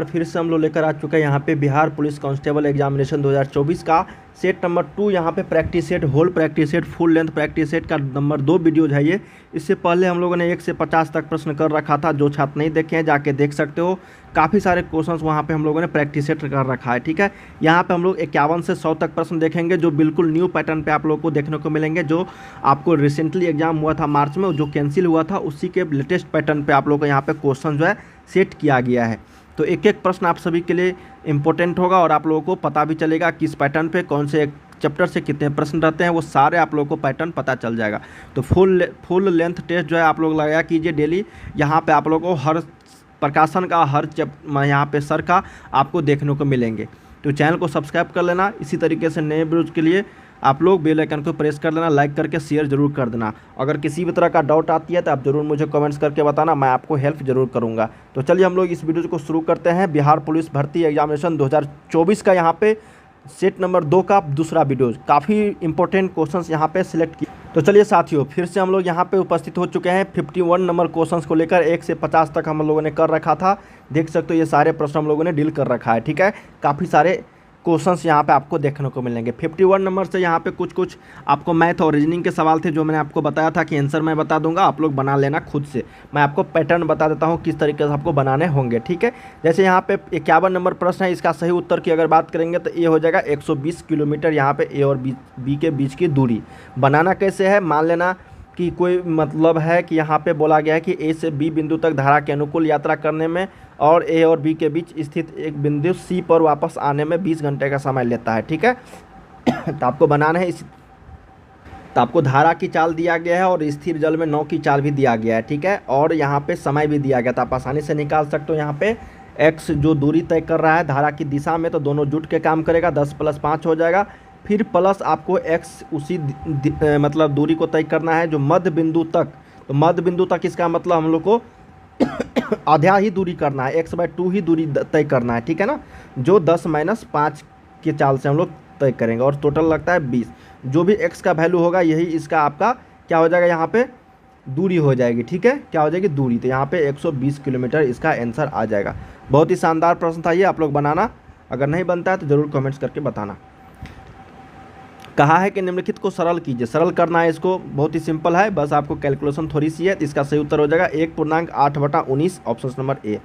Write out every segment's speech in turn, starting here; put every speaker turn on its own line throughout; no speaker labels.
फिर से हम लोग लेकर आ चुके हैं यहाँ पे बिहार पुलिस कांस्टेबल एग्जामिनेशन 2024 का सेट नंबर 2। यहाँ पे practice set, whole practice set, full length practice set का नंबर 2 वीडियोज है ये। इससे पहले हम लोगों ने 1 से 50 तक प्रश्न कर रखा था। जो छात्र नहीं देखे हैं जाके देख सकते हो। काफ़ी सारे क्वेश्चंस वहाँ पे हम लोगों ने प्रैक्टिस सेट कर रखा है, ठीक है। यहाँ पे हम लोग 51 से 100 तक प्रश्न देखेंगे जो बिल्कुल न्यू पैटर्न पे आप लोगों को देखने को मिलेंगे। जो आपको रिसेंटली एग्जाम हुआ था मार्च में, जो कैंसिल हुआ था, उसी के लेटेस्ट पैटर्न पे आप लोगों को यहाँ पे क्वेश्चन जो है सेट किया गया है। तो एक एक प्रश्न आप सभी के लिए इम्पोर्टेंट होगा और आप लोगों को पता भी चलेगा किस पैटर्न पे कौन से एक चैप्टर से कितने प्रश्न रहते हैं, वो सारे आप लोगों को पैटर्न पता चल जाएगा। तो फुल लेंथ टेस्ट जो है आप लोग लगाया कीजिए डेली। यहाँ पे आप लोगों को हर प्रकाशन का, हर यहाँ पे सर का आपको देखने को मिलेंगे। तो चैनल को सब्सक्राइब कर लेना। इसी तरीके से नए वीडियोज़ के लिए आप लोग बेल आइकन को प्रेस कर लेना, लाइक करके शेयर जरूर कर देना। अगर किसी भी तरह का डाउट आती है तो आप ज़रूर मुझे कमेंट्स करके बताना, मैं आपको हेल्प ज़रूर करूंगा। तो चलिए हम लोग इस वीडियो को शुरू करते हैं। बिहार पुलिस भर्ती एग्जामिनेशन 2024 का यहाँ पे सेट नंबर 2 का दूसरा वीडियो। काफ़ी इंपॉर्टेंट क्वेश्चंस यहाँ पे सिलेक्ट किए। तो चलिए साथियों, फिर से हम लोग यहाँ पे उपस्थित हो चुके हैं 51 नंबर क्वेश्चंस को लेकर। 1 से 50 तक हम लोगों ने कर रखा था। देख सकते हो ये सारे प्रश्न हम लोगों ने डील कर रखा है, ठीक है। काफ़ी सारे क्वेश्चंस यहाँ पे आपको देखने को मिलेंगे। 51 नंबर से यहाँ पे कुछ आपको मैथ और रीजनिंग के सवाल थे जो मैंने आपको बताया था कि आंसर मैं बता दूंगा, आप लोग बना लेना खुद से। मैं आपको पैटर्न बता देता हूँ किस तरीके से आपको बनाने होंगे, ठीक है। जैसे यहाँ पे 51 नंबर प्रश्न है, इसका सही उत्तर की अगर बात करेंगे तो ये हो जाएगा 120 किलोमीटर यहाँ पे ए और बी के बीच की दूरी। बनाना कैसे है, मान लेना कि कोई मतलब है कि यहाँ पे बोला गया है कि ए से बी बिंदु तक धारा के अनुकूल यात्रा करने में और ए और बी के बीच स्थित एक बिंदु सी पर वापस आने में 20 घंटे का समय लेता है, ठीक है। तो आपको बनाना है तो आपको धारा की चाल दिया गया है और स्थिर जल में 9 की चाल भी दिया गया है, ठीक है। और यहाँ पे समय भी दिया गया था, आप आसानी से निकाल सकते हो। यहाँ पे एक्स जो दूरी तय कर रहा है धारा की दिशा में, तो दोनों जुट के काम करेगा, 10 + 5 हो जाएगा। फिर प्लस आपको एक्स उसी मतलब दूरी को तय करना है जो मध्य बिंदु तक। तो मध्य बिंदु तक इसका मतलब हम लोग को आधा ही दूरी करना है, x/2 ही दूरी तय करना है, ठीक है ना। जो 10 - 5 की चाल से हम लोग तय करेंगे और टोटल लगता है 20। जो भी x का वैल्यू होगा यही इसका आपका क्या हो जाएगा, यहाँ पे दूरी हो जाएगी, ठीक है। क्या हो जाएगी, दूरी। तो यहाँ पे 120 किलोमीटर इसका आंसर आ जाएगा। बहुत ही शानदार प्रश्न था ये, आप लोग बनाना। अगर नहीं बनता है तो ज़रूर कमेंट्स करके बताना। कहा है कि निम्नलिखित को सरल कीजिए। सरल करना है इसको, बहुत ही सिंपल है, बस आपको कैलकुलेशन थोड़ी सी है। तो इसका सही उत्तर हो जाएगा 1.8/19, ऑप्शन नंबर ए।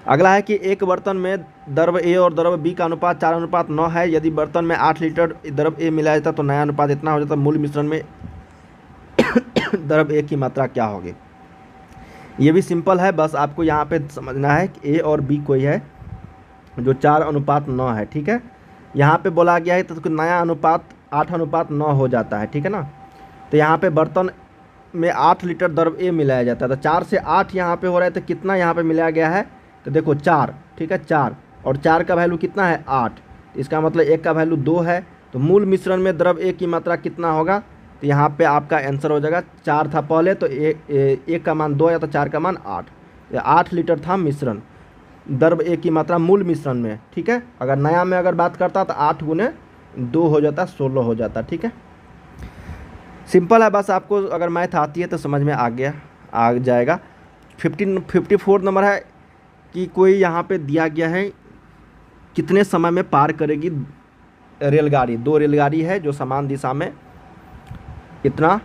अगला है कि एक बर्तन में द्रव ए और द्रव बी का अनुपात 4:9 है। यदि बर्तन में 8 लीटर द्रव ए मिलाया जाता तो नया अनुपात इतना हो जाता। मूल मिश्रण में द्रव ए की मात्रा क्या होगी। ये भी सिंपल है, बस आपको यहाँ पे समझना है कि ए और बी कोई है जो 4:9 है, ठीक है। यहाँ पे बोला गया है तो नया अनुपात 8:9 हो जाता है, ठीक है ना। तो यहाँ पे बर्तन में 8 लीटर द्रव ए मिलाया जाता है, तो 4 से 8 यहाँ पे हो रहा है। तो कितना यहाँ पे मिलाया गया है, तो देखो 4, ठीक है, 4 और 4 का वैल्यू कितना है, 8। इसका मतलब 1 का वैल्यू 2 है। तो मूल मिश्रण में द्रव ए की मात्रा कितना होगा, तो यहाँ पे आपका आंसर हो जाएगा 4 था पहले, तो 1 का मान 2 या तो 4 का मान 8। 8 लीटर था मिश्रण, द्रव ए की मात्रा मूल मिश्रण में, ठीक है। अगर नया में अगर बात करता तो 8 × 2 हो जाता, 16 हो जाता, ठीक है। सिंपल है, बस आपको अगर मैथ आती है तो समझ में आ जाएगा। 54 नंबर है कि कोई यहाँ पे दिया गया है कितने समय में पार करेगी रेलगाड़ी। 2 रेलगाड़ी है जो समान दिशा में इतना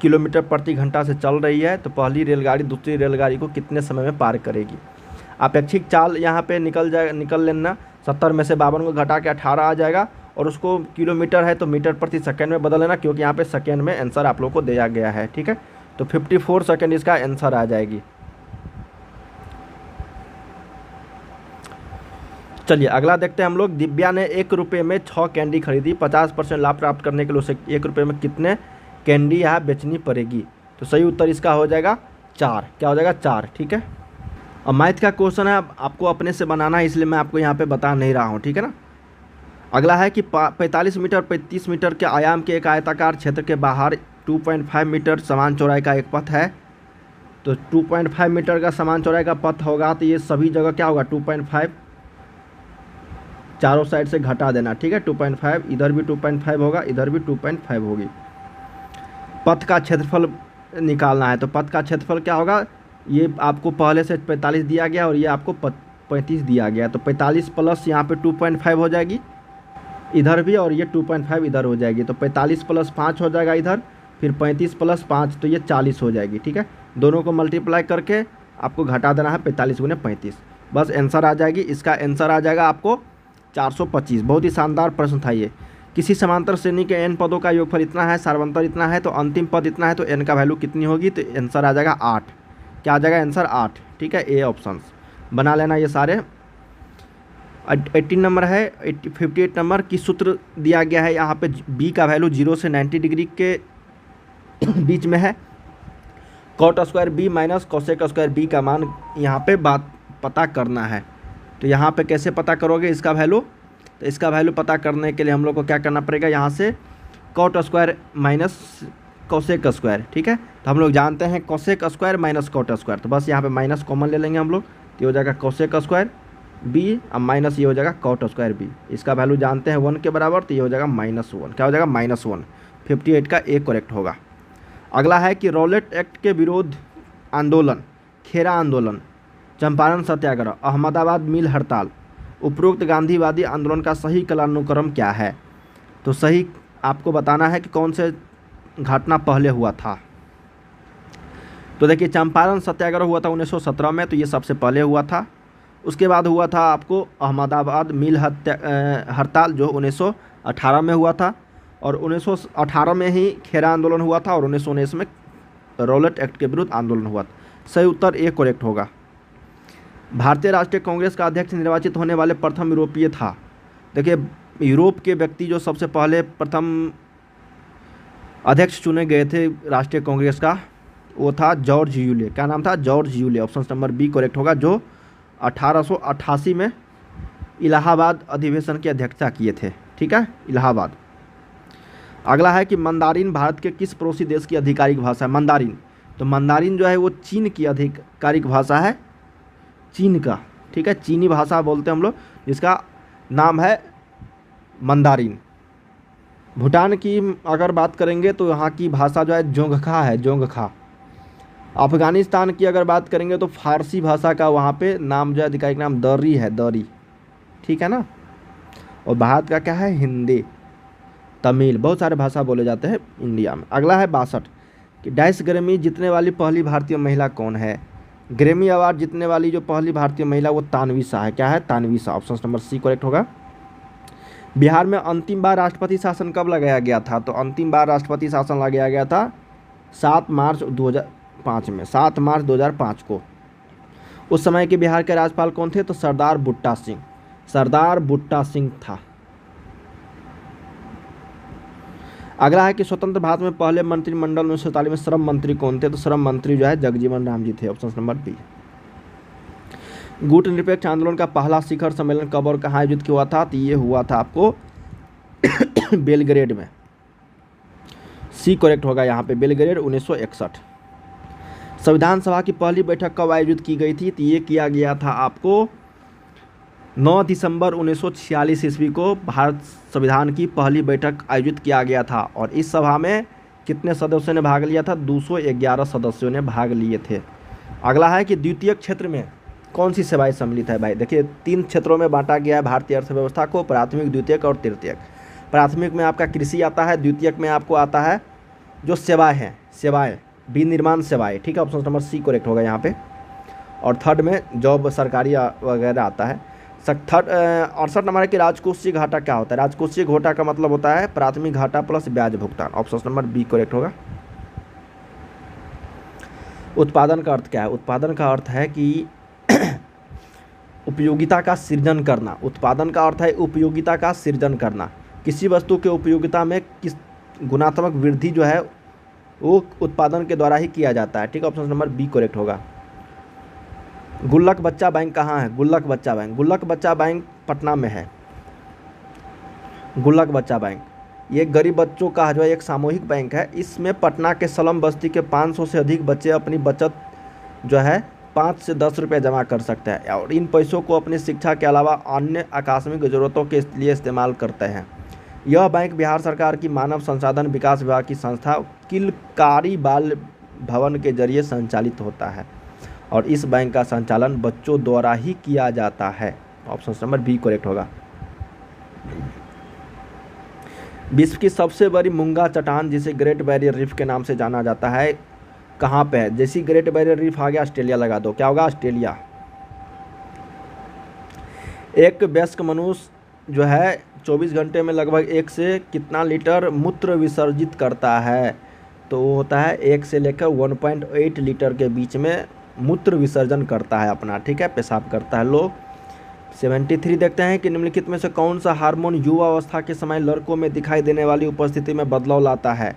किलोमीटर प्रति घंटा से चल रही है। तो पहली रेलगाड़ी दूसरी रेलगाड़ी को कितने समय में पार करेगी। अपेक्षित चाल यहाँ पे निकल लेना। 70 में से 52 को घटा के 18 आ जाएगा और उसको किलोमीटर है तो मीटर प्रति सेकेंड में बदल लेना, क्योंकि यहाँ पे सेकेंड में आंसर आप लोग को दिया गया है, ठीक है। तो 54 सेकेंड इसका आंसर आ जाएगी। चलिए अगला देखते हैं हम लोग। दिव्या ने 1 रुपये में 6 कैंडी खरीदी। 50% लाभ प्राप्त करने के लिए उसे 1 रुपये में कितने कैंडी यहाँ बेचनी पड़ेगी। तो सही उत्तर इसका हो जाएगा 4। क्या हो जाएगा, 4, ठीक है। अब मैथ का क्वेश्चन है, आपको अपने से बनाना है, इसलिए मैं आपको यहाँ पे बता नहीं रहा हूँ, ठीक है ना। अगला है कि 45 मीटर 35 मीटर के आयाम के एक आयताकार क्षेत्र के बाहर 2.5 मीटर समान चौड़ाई का एक पथ है। तो 2.5 मीटर का समान चौड़ाई का पथ होगा तो ये सभी जगह क्या होगा, 2.5 चारों साइड से घटा देना, ठीक है। 2.5 इधर भी 2.5 होगा, इधर भी 2.5 होगी। पथ का क्षेत्रफल निकालना है, तो पथ का क्षेत्रफल क्या होगा, ये आपको पहले से 45 दिया गया और ये आपको 35 दिया गया, तो 45 प्लस यहाँ पे 2.5 हो जाएगी इधर भी, और ये 2.5 इधर हो जाएगी, तो 45 प्लस 5 हो जाएगा इधर, फिर 35 प्लस 5 तो ये 40 हो जाएगी। ठीक है, दोनों को मल्टीप्लाई करके आपको घटा देना है 45 गुने 35, बस आंसर आ जाएगी। इसका आंसर आ जाएगा आपको 425। बहुत ही शानदार प्रश्न था ये। किसी समांतर श्रेणी के n पदों का योगफल इतना है, सार्वंतर इतना है, तो अंतिम पद इतना है, तो n का वैल्यू कितनी होगी, तो आंसर आ जाएगा 8। क्या आ जाएगा आंसर 8। ठीक है, ए ऑप्शन बना लेना ये सारे। 18 नंबर है, 58 नंबर की सूत्र दिया गया है यहाँ पे b का वैल्यू 0 से 90 डिग्री के बीच में है। Cot square b minus cosec square b का मान यहाँ पे बात पता करना है। तो यहाँ पे कैसे पता करोगे इसका वैल्यू, तो इसका वैल्यू पता करने के लिए हम लोग को क्या करना पड़ेगा, यहाँ से cot square minus cosec square. ठीक है, तो हम लोग जानते हैं cosec square minus cot square, तो बस यहाँ पे माइनस कॉमन ले लेंगे हम लोग, तो ये हो जाएगा कोसेक स्क्वायर b, अब माइनस ये हो जाएगा कॉट स्क्वायर b। इसका वैल्यू जानते हैं 1 के बराबर, तो ये हो जाएगा -1। क्या हो जाएगा -1। 58 का ए करेक्ट होगा। अगला है कि रॉलेट एक्ट के विरोध आंदोलन, खेरा आंदोलन, चंपारण सत्याग्रह, अहमदाबाद मिल हड़ताल, उपरोक्त गांधीवादी आंदोलन का सही कालानुक्रम क्या है। तो सही आपको बताना है कि कौन से घटना पहले हुआ था। तो देखिए चंपारण सत्याग्रह हुआ था 1917 में, तो ये सबसे पहले हुआ था। उसके बाद हुआ था आपको अहमदाबाद मिल हड़ताल जो 1918 में हुआ था, और 1918 में ही खेरा आंदोलन हुआ था, और 1919 में रॉलेट एक्ट के विरुद्ध आंदोलन हुआ था। सही उत्तर ए करेक्ट होगा। भारतीय राष्ट्रीय कांग्रेस का अध्यक्ष निर्वाचित होने वाले प्रथम यूरोपीय था। देखिए यूरोप के व्यक्ति जो सबसे पहले प्रथम अध्यक्छ चुने गए थे राष्ट्रीय कांग्रेस का, वो था जॉर्ज यूले। क्या नाम था, George Yule. Option number B correct होगा, जो 1888 में इलाहाबाद अधिवेशन की अध्यक्षता किए थे। ठीक है, इलाहाबाद। अगला है कि मंदारिन भारत के किस पड़ोसी देश की आधिकारिक भाषा है। मंदारिन, तो मंदारिन जो है वो चीन की आधिकारिक भाषा है, चीन का। ठीक है, चीनी भाषा बोलते हैं हम लोग, जिसका नाम है मंदारिन। भूटान की अगर बात करेंगे तो यहाँ की भाषा जो है जोंगखा है, जोंगखा। अफ़गानिस्तान की अगर बात करेंगे तो फारसी भाषा का वहाँ पे नाम जो है आधिकारिक नाम दरी है, दरी। ठीक है ना। और भारत का क्या है, हिंदी, तमिल, बहुत सारे भाषा बोले जाते हैं इंडिया में। अगला है 62 कि डैश ग्रैमी जीतने वाली पहली भारतीय महिला कौन है। ग्रैमी अवार्ड जीतने वाली जो पहली भारतीय महिला वो तानवी शाह है। क्या है, Tanvi Shah. Option number C correct होगा। बिहार में अंतिम बार राष्ट्रपति शासन कब लगाया गया था। तो अंतिम बार राष्ट्रपति शासन लगाया गया था 7 मार्च 2005 में, 7 मार्च 2005 को। उस समय के बिहार के राज्यपाल कौन थे, तो सरदार बुट्टा सिंह, सरदार बुट्टा सिंह था। अगला है कि स्वतंत्र भारत में पहले मंत्रिमंडल 1947 में श्रम मंत्री कौन थे। तो श्रम मंत्री जो है जगजीवन राम जी थे। Option number B. गुट निरपेक्ष आंदोलन का पहला शिखर सम्मेलन कब और कहाँ आयोजित हुआ था। तो ये हुआ था आपको बेलग्रेड में। सी करेक्ट होगा यहाँ पे, बेलग्रेड 1961। संविधान सभा की पहली बैठक कब आयोजित की गई थी। तो ये किया गया था आपको 9 दिसंबर 1946 ईस्वी को भारत संविधान की पहली बैठक आयोजित किया गया था। और इस सभा में कितने सदस्यों ने भाग लिया था, 211 सदस्यों ने भाग लिए थे। अगला है कि द्वितीय क्षेत्र में कौन सी सेवाएं सम्मिलित है। भाई देखिए 3 क्षेत्रों में बांटा गया है भारतीय अर्थव्यवस्था को, प्राथमिक, द्वितीयक और तृतीयक। प्राथमिक में आपका कृषि आता है, द्वितीयक में आपको आता है जो सेवाएँ हैं, सेवाएँ, विनिर्माण सेवाएँ। ठीक है, ऑप्शन नंबर सी करेक्ट होगा यहाँ पे। और थर्ड में जॉब सरकारी वगैरह आता है। 68 नंबर है कि राजकोषीय घाटा क्या होता है। राजकोषीय घाटा का मतलब होता है प्राथमिक घाटा प्लस ब्याज भुगतान। ऑप्शन नंबर बी करेक्ट होगा। उत्पादन का अर्थ क्या है। उत्पादन का अर्थ है कि उपयोगिता का सृजन करना। उत्पादन का अर्थ है उपयोगिता का सृजन करना। किसी वस्तु के उपयोगिता में किस गुणात्मक वृद्धि जो है वो उत्पादन के द्वारा ही किया जाता है। ठीक है, ऑप्शन नंबर बी करेक्ट होगा। गुल्लक बच्चा बैंक कहाँ है। गुल्लक बच्चा बैंक, गुल्लक बच्चा बैंक पटना में है। गुल्लक बच्चा बैंक ये गरीब बच्चों का जो है एक सामूहिक बैंक है। इसमें पटना के सलम बस्ती के 500 से अधिक बच्चे अपनी बचत जो है 5 से 10 रुपये जमा कर सकते हैं और इन पैसों को अपनी शिक्षा के अलावा अन्य आकस्मिक ज़रूरतों के लिए इस्तेमाल करते हैं। यह बैंक बिहार सरकार की मानव संसाधन विकास विभाग की संस्था किलकारी बाल भवन के जरिए संचालित होता है। और इस बैंक का संचालन बच्चों द्वारा ही किया जाता है। ऑप्शन नंबर बी करेक्ट होगा। विश्व की सबसे बड़ी मूंगा चट्टान जिसे ग्रेट बैरियर रीफ के नाम से जाना जाता है कहाँ पे है? जैसी ग्रेट बैरियर रीफ आ गया ऑस्ट्रेलिया लगा दो, क्या होगा? ऑस्ट्रेलिया। एक वयस्क मनुष्य जो है 24 घंटे में लगभग 1 से कितना लीटर मूत्र विसर्जित करता है? तो वो होता है 1 से लेकर 1.8 लीटर के बीच में मूत्र विसर्जन करता है अपना, ठीक है, पेशाब करता है लोग। 73 देखते हैं कि निम्नलिखित में से कौन सा हार्मोन युवा अवस्था के समय लड़कों में दिखाई देने वाली उपस्थिति में बदलाव लाता है?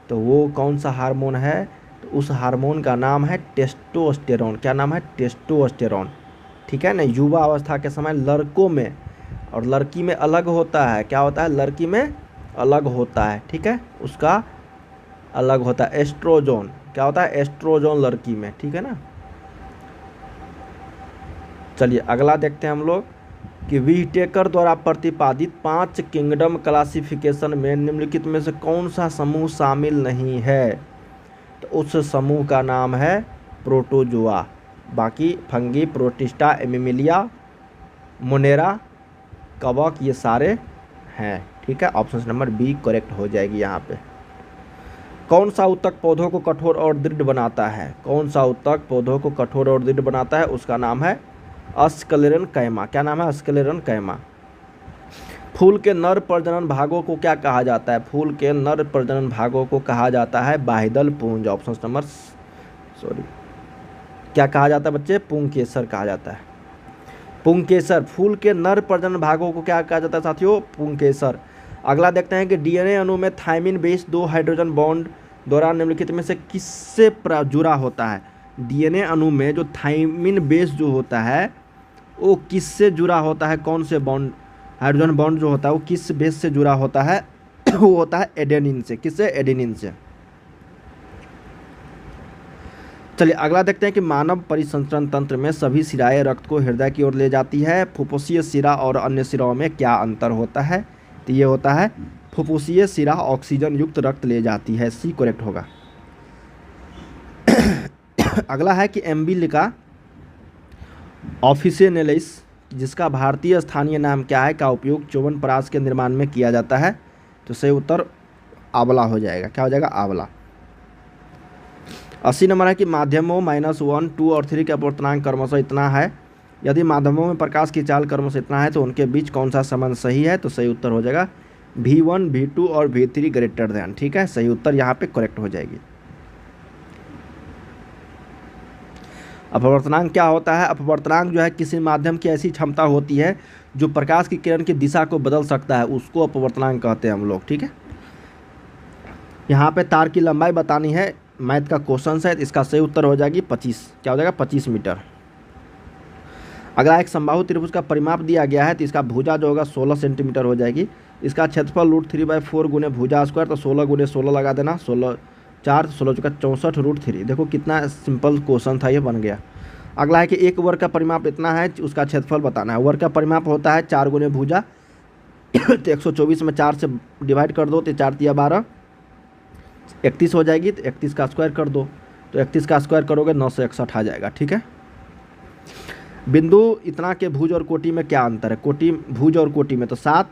तो वो कौन सा हार्मोन है? तो उस हार्मोन का नाम है टेस्टोस्टेरोन। क्या नाम है? टेस्टोस्टेरोन, ठीक है ना। युवा अवस्था के समय लड़कों में, और लड़की में अलग होता है। क्या होता है? लड़की में अलग होता है, ठीक है, उसका अलग होता है एस्ट्रोजोन। क्या होता है? एस्ट्रोजोन लड़की में, ठीक है ना। चलिए अगला देखते हैं हम लोग कि व्हिटेकर द्वारा प्रतिपादित 5 किंगडम क्लासिफिकेशन में निम्नलिखित में से कौन सा समूह शामिल नहीं है? तो उस समूह का नाम है प्रोटोजोआ। बाकी फंगी, प्रोटिस्टा, एमिमिलिया, मोनेरा, कवक ये सारे हैं, ठीक है। ऑप्शन नंबर बी करेक्ट हो जाएगी यहाँ पे। कौन सा उत्तक पौधों को कठोर और दृढ़ बनाता है? कौन सा उत्तक पौधों को कठोर और दृढ़ बनाता है? उसका नाम है अस्क्लेरन कैमा। क्या नाम है? अस्क्लेरन कैमा। फूल के नर प्रजनन भागों को क्या कहा जाता है? फूल के नर प्रजनन भागों को कहा जाता है बाह्यदल पुंज। ऑप्शन नंबर क्या कहा जाता है बच्चे? पुंकेसर कहा जाता है। पुंकेसर। फूल के नर प्रजनन भागों को क्या कहा जाता है साथियों? पुंकेसर। अगला देखते हैं कि डीएनए अणु में थायमिन बेस 2 हाइड्रोजन बॉन्ड द्वारा निम्नलिखित में से किससे जुड़ा होता है? डीएनए अणु में जो थायमिन बेस जो होता है वो किससे जुड़ा होता है? कौन से बॉन्ड, हाइड्रोजन बॉन्ड जो होता है वो किस बेस से जुड़ा होता है? वो होता है एडेनिन से। किससे? एडेनिन से। चलिए अगला देखते हैं कि मानव परिसंचरण तंत्र में सभी शिराएं रक्त को हृदय की ओर ले जाती है। फुफ्फुसीय शिरा और अन्य शिराओं में क्या अंतर होता है? तो ये होता है फुफ्फुसीय शिरा ऑक्सीजन युक्त रक्त ले जाती है। सी करेक्ट होगा। अगला है कि एम्बिलिका ऑफिसिनेलिस जिसका भारतीय स्थानीय नाम क्या है का उपयोग च्यवनप्राश के निर्माण में किया जाता है? तो सही उत्तर आंवला हो जाएगा। क्या हो जाएगा? आंवला। 80 नंबर है कि माध्यमों -1, 2 और 3 का अपवर्तनांक क्रमशः इतना है। यदि माध्यमों में प्रकाश की चाल क्रमशः इतना है तो उनके बीच कौन सा संबंध सही है? तो सही उत्तर हो जाएगा V1, V2 और V3 ग्रेटर दैन, ठीक है। सही उत्तर यहाँ पे करेक्ट हो जाएगी। अपवर्तनांक क्या होता है? अपवर्तनांक जो है किसी माध्यम की ऐसी क्षमता होती है जो प्रकाश की किरण की दिशा को बदल सकता है, उसको अपवर्तनांक कहते हैं हम लोग, ठीक है। यहाँ पे तार की लंबाई बतानी है, मैथ का क्वेश्चन है, इसका सही उत्तर हो जाएगी 25। क्या हो जाएगा? 25 मीटर। अगर एक समबाहु त्रिभुज का परिमाप दिया गया है तो इसका भुजा जो होगा 16 सेंटीमीटर हो जाएगी। इसका क्षेत्रफल √3/4 गुने भुजा स्क्वायर, तो 16 गुने 16 लगा देना। 16 4 16 चौका 64 √3। देखो कितना सिंपल क्वेश्चन था, ये बन गया। अगला है कि एक वर्ग का परिमाप इतना है, उसका क्षेत्रफल बताना है। वर्ग का परिमाप होता है 4 गुने भुजा तो 124 में 4 से डिवाइड कर दो तो 4 × 12 31 हो जाएगी। तो 31 का स्क्वायर कर दो, तो 31 का स्क्वायर करोगे 961 आ जाएगा, ठीक है। बिंदु इतना के भुज और कोटि में क्या अंतर है? कोटि, भुज और कोटि में तो 7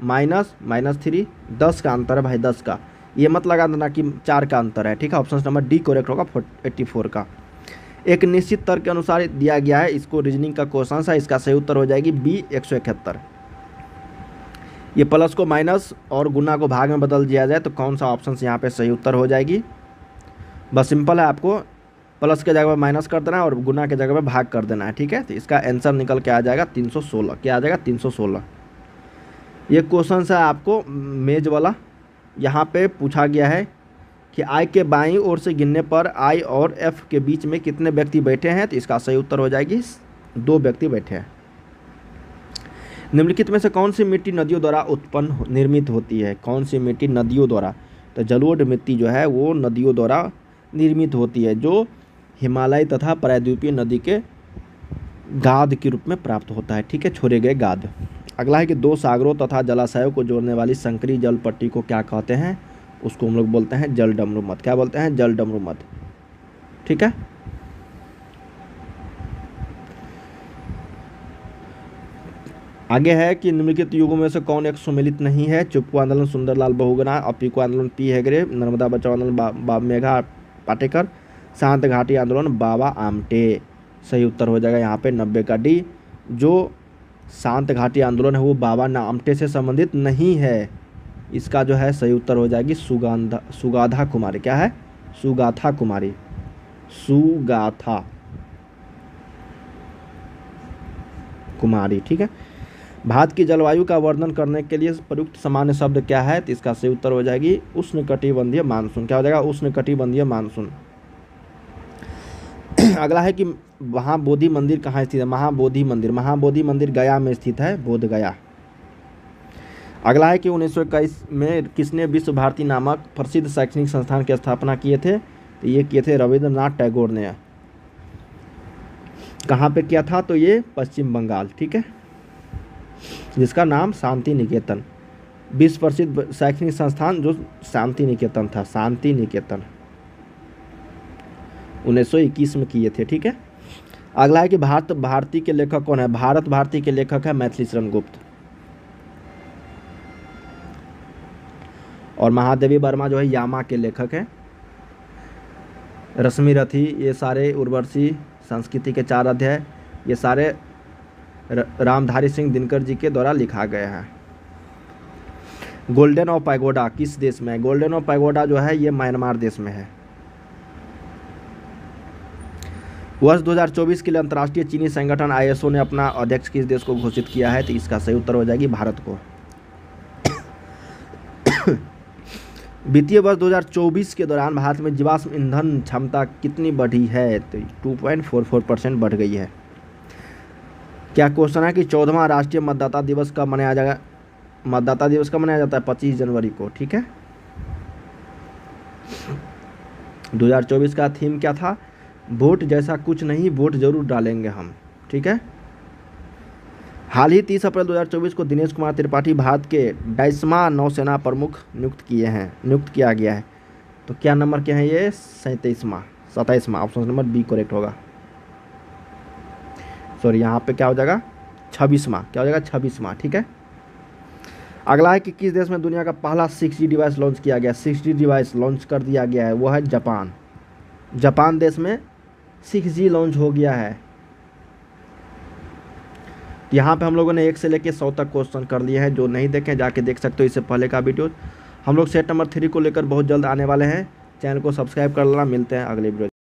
-3 10 का अंतर है भाई, 10 का। ये मत लगा देना कि 4 का अंतर है, ठीक है। ऑप्शन नंबर डी करेक्ट होगा 84 का। एक निश्चित तर्क के अनुसार दिया गया है, इसको रीजनिंग का क्वेश्चन है, इसका सही उत्तर हो जाएगी बी 171। ये प्लस को माइनस और गुना को भाग में बदल दिया जाए तो कौन सा ऑप्शन यहाँ पे सही उत्तर हो जाएगी? बस सिंपल है, आपको प्लस के जगह में माइनस कर देना है और गुना के जगह में भाग कर देना है, ठीक है। तो इसका आंसर निकल के आ जाएगा 316। क्या आ जाएगा? 316। ये क्वेश्चन है आपको मेज वाला। यहाँ पे पूछा गया है कि आई के बाईं ओर से गिनने पर आई और एफ के बीच में कितने व्यक्ति बैठे हैं? तो इसका सही उत्तर हो जाएगी 2 व्यक्ति बैठे हैं। निम्नलिखित में से कौन सी मिट्टी नदियों द्वारा उत्पन्न निर्मित होती है? कौन सी मिट्टी नदियों द्वारा? तो जलोढ़ मिट्टी जो है वो नदियों द्वारा निर्मित होती है, जो हिमालय तथा प्रायद्वीपीय नदी के गाद के रूप में प्राप्त होता है, ठीक है, छोड़े गए गाद। अगला है कि 2 सागरों तथा जलाशयों को जोड़ने वाली संकरी जल पट्टी को क्या कहते हैं? उसको हम लोग बोलते हैं जल डमरू मत। क्या बोलते हैं? जल डमरू मत, ठीक है। आगे है कि निम्नलिखित युगों में से कौन एक सुमेलित नहीं है। चिपको आंदोलन सुंदरलाल बहुगुणा, अप्पिको आंदोलन पी हेगड़े, नर्मदा बचाओ आंदोलन बाबा मेघा पाटेकर, शांत घाटी आंदोलन बाबा आमटे। सही उत्तर हो जाएगा यहाँ पे 90 का डी। जो शांत घाटी आंदोलन है वो बाबा आमटे से संबंधित नहीं है। इसका जो है सही उत्तर हो जाएगी सुगाथा कुमारी। क्या है? सुगाथा कुमारी, सुगाथा कुमारी। ठीक है। भारत की जलवायु का वर्णन करने के लिए प्रयुक्त सामान्य शब्द क्या है? तो इसका सही उत्तर हो जाएगी उष्णकटिबंधीय मानसून। क्या हो जाएगा? उष्णकटिबंधीय मानसून। अगला है कि महाबोधि मंदिर कहाँ स्थित है? महाबोधि मंदिर गया में स्थित है, बोध गया। अगला है कि 1921 में किसने विश्व भारती नामक प्रसिद्ध शैक्षणिक संस्थान की स्थापना किए थे? तो ये किए थे रविंद्रनाथ टैगोर ने। कहाँ पे किया था? तो ये पश्चिम बंगाल। ठीक है, जिसका नाम शांति निकेतन, विश्व प्रसिद्ध शैक्षणिक संस्थान जो शांति निकेतन था, शांति निकेतन 1921 में किए थे। ठीक है। अगला है कि भारत भारती के लेखक कौन है? भारत भारती के लेखक है मैथिली शरण गुप्त। और महादेवी वर्मा जो है यामा के लेखक हैं। रश्मि रथी, ये सारे उर्वशी संस्कृति के 4 अध्याय, ये सारे रामधारी सिंह दिनकर जी के द्वारा लिखा गया है। गोल्डन ऑफ पैगोडा किस देश में है? गोल्डन ऑफ पैगोडा जो है ये म्यांमार देश में है। वर्ष 2024 के लिए अंतर्राष्ट्रीय चीनी संगठन ISO ने अपना अध्यक्ष किस देश को घोषित किया है? तो इसका सही उत्तर हो जाएगी भारत को। वित्तीय वर्ष 2024 के दौरान भारत में जीवाश्म ईंधन क्षमता कितनी बढ़ी है? तो 2.44% बढ़ गई है। क्या क्वेश्चन है कि 14वां राष्ट्रीय मतदाता दिवस कब मनाया जाएगा? मतदाता दिवस कब मनाया जाता है? 25 जनवरी को। ठीक है। 2024 का थीम क्या था? वोट जैसा कुछ नहीं, वोट जरूर डालेंगे हम। ठीक है। हाल ही 30 अप्रैल 2024 को दिनेश कुमार त्रिपाठी भारत के 22वां नौसेना प्रमुख नियुक्त किया गया है। तो क्या नंबर के हैं ये? 27वां। ऑप्शन नंबर बी करेक्ट होगा। सॉरी, यहाँ पे क्या हो जाएगा? 26वां। क्या हो जाएगा? 26वां। ठीक है। अगला है कि किस देश में दुनिया का पहला 6G डिवाइस लॉन्च किया गया? 6G डिवाइस लॉन्च कर दिया गया है, वो है जापान। जापान देश में 6G लॉन्च हो गया है। यहाँ पे हम लोगों ने 1 से लेकर 100 तक क्वेश्चन कर लिए हैं। जो नहीं देखें जाके देख सकते हो इससे पहले का वीडियो। हम लोग सेट नंबर 3 को लेकर बहुत जल्द आने वाले हैं। चैनल को सब्सक्राइब कर लेना। मिलते हैं अगले वीडियो।